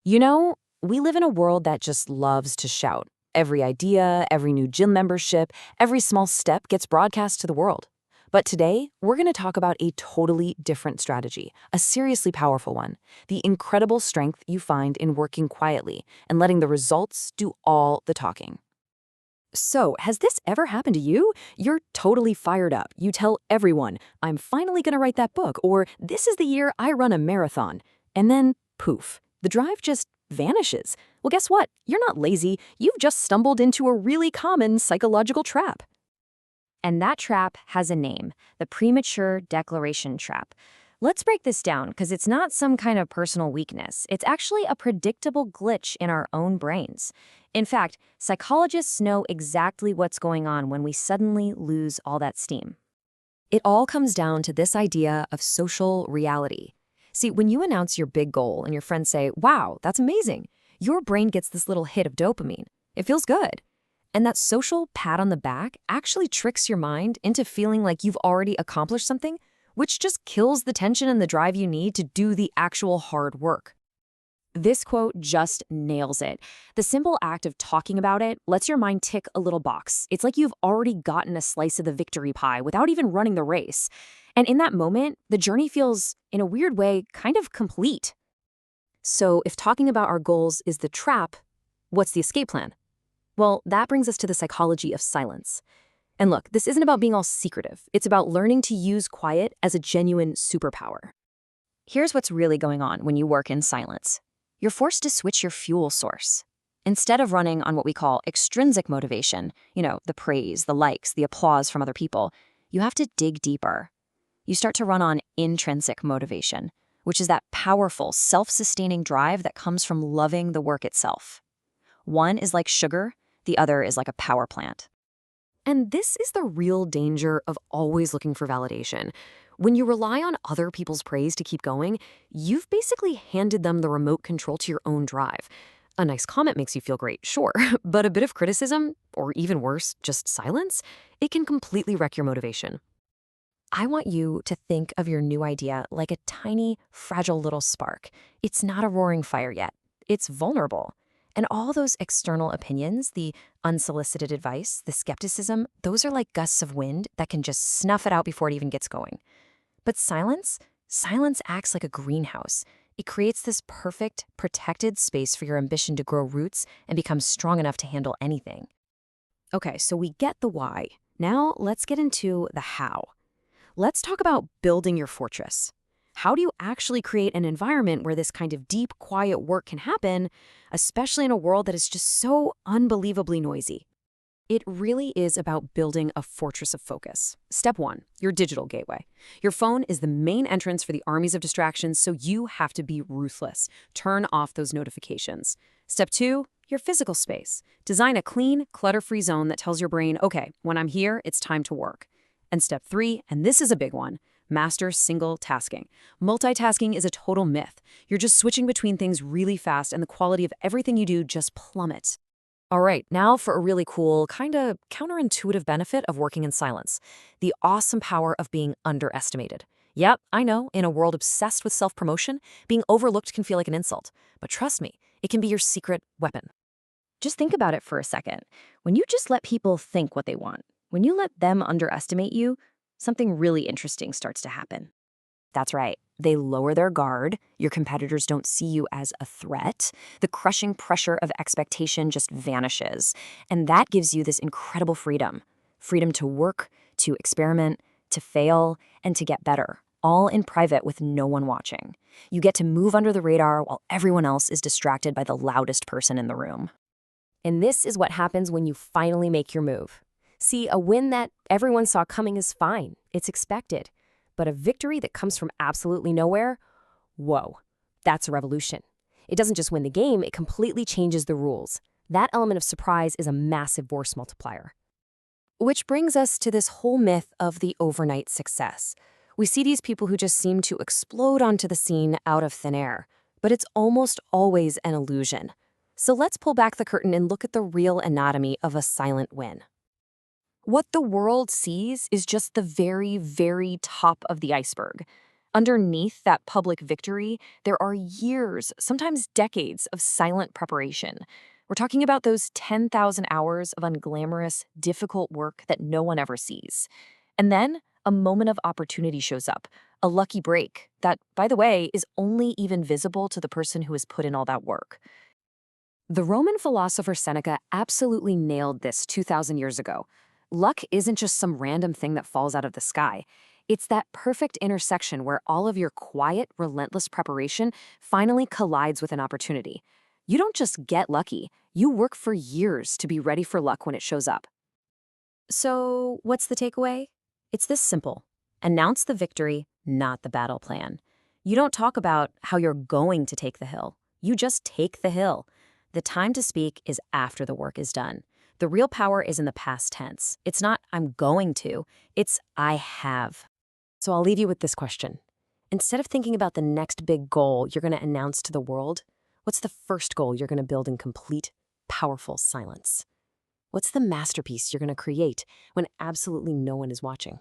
You know, we live in a world that just loves to shout. Every idea, every new gym membership, every small step gets broadcast to the world. But today, we're going to talk about a totally different strategy, a seriously powerful one, the incredible strength you find in working quietly and letting the results do all the talking. So, has this ever happened to you? You're totally fired up. You tell everyone, I'm finally going to write that book, or this is the year I run a marathon. And then, poof, the drive just vanishes. Well, guess what? You're not lazy. You've just stumbled into a really common psychological trap. And that trap has a name, the premature declaration trap. Let's break this down because it's not some kind of personal weakness. It's actually a predictable glitch in our own brains. In fact, psychologists know exactly what's going on when we suddenly lose all that steam. It all comes down to this idea of social reality. See, when you announce your big goal and your friends say, wow, that's amazing, your brain gets this little hit of dopamine. It feels good. And that social pat on the back actually tricks your mind into feeling like you've already accomplished something, which just kills the tension and the drive you need to do the actual hard work. This quote just nails it. The simple act of talking about it lets your mind tick a little box. It's like you've already gotten a slice of the victory pie without even running the race. And in that moment, the journey feels, in a weird way, kind of complete. So if talking about our goals is the trap, what's the escape plan? Well, that brings us to the psychology of silence. And look, this isn't about being all secretive. It's about learning to use quiet as a genuine superpower. Here's what's really going on when you work in silence. You're forced to switch your fuel source. Instead of running on what we call extrinsic motivation, the praise, the likes, the applause from other people, you have to dig deeper. You start to run on intrinsic motivation, which is that powerful, self-sustaining drive that comes from loving the work itself. One is like sugar, the other is like a power plant. And this is the real danger of always looking for validation. When you rely on other people's praise to keep going, you've basically handed them the remote control to your own drive. A nice comment makes you feel great, sure, but a bit of criticism, or even worse, just silence, it can completely wreck your motivation. I want you to think of your new idea like a tiny, fragile little spark. It's not a roaring fire yet. It's vulnerable. And all those external opinions, the unsolicited advice, the skepticism, those are like gusts of wind that can just snuff it out before it even gets going. But silence acts like a greenhouse. It creates this perfect, protected space for your ambition to grow roots and become strong enough to handle anything. Okay, so we get the why. Now let's get into the how. Let's talk about building your fortress. How do you actually create an environment where this kind of deep, quiet work can happen, especially in a world that is just so unbelievably noisy? It really is about building a fortress of focus. Step 1, your digital gateway. Your phone is the main entrance for the armies of distractions, so you have to be ruthless. Turn off those notifications. Step 2, your physical space. Design a clean, clutter-free zone that tells your brain, okay, when I'm here, it's time to work. And step 3, and this is a big one, master single tasking. Multitasking is a total myth. You're just switching between things really fast and the quality of everything you do just plummets. All right, now for a really cool, kind of counterintuitive benefit of working in silence. The awesome power of being underestimated. Yep, I know, in a world obsessed with self-promotion, being overlooked can feel like an insult. But trust me, it can be your secret weapon. Just think about it for a second. When you just let people think what they want, when you let them underestimate you, something really interesting starts to happen. That's right. They lower their guard. Your competitors don't see you as a threat. The crushing pressure of expectation just vanishes. And that gives you this incredible freedom. Freedom to work, to experiment, to fail, and to get better. All in private with no one watching. You get to move under the radar while everyone else is distracted by the loudest person in the room. And this is what happens when you finally make your move. See, a win that everyone saw coming is fine. It's expected. But a victory that comes from absolutely nowhere? Whoa, that's a revolution. It doesn't just win the game, it completely changes the rules. That element of surprise is a massive force multiplier. Which brings us to this whole myth of the overnight success. We see these people who just seem to explode onto the scene out of thin air, but it's almost always an illusion. So let's pull back the curtain and look at the real anatomy of a silent win. What the world sees is just the very, very top of the iceberg. Underneath that public victory, there are years, sometimes decades, of silent preparation. We're talking about those 10,000 hours of unglamorous, difficult work that no one ever sees. And then a moment of opportunity shows up, a lucky break that, by the way, is only even visible to the person who has put in all that work. The Roman philosopher Seneca absolutely nailed this 2,000 years ago. Luck isn't just some random thing that falls out of the sky. It's that perfect intersection where all of your quiet, relentless preparation finally collides with an opportunity. You don't just get lucky, you work for years to be ready for luck when it shows up. So, what's the takeaway? It's this simple. Announce the victory, not the battle plan. You don't talk about how you're going to take the hill. You just take the hill. The time to speak is after the work is done. The real power is in the past tense. It's not I'm going to, it's I have. So I'll leave you with this question. Instead of thinking about the next big goal you're going to announce to the world, what's the first goal you're going to build in complete, powerful silence? What's the masterpiece you're going to create when absolutely no one is watching?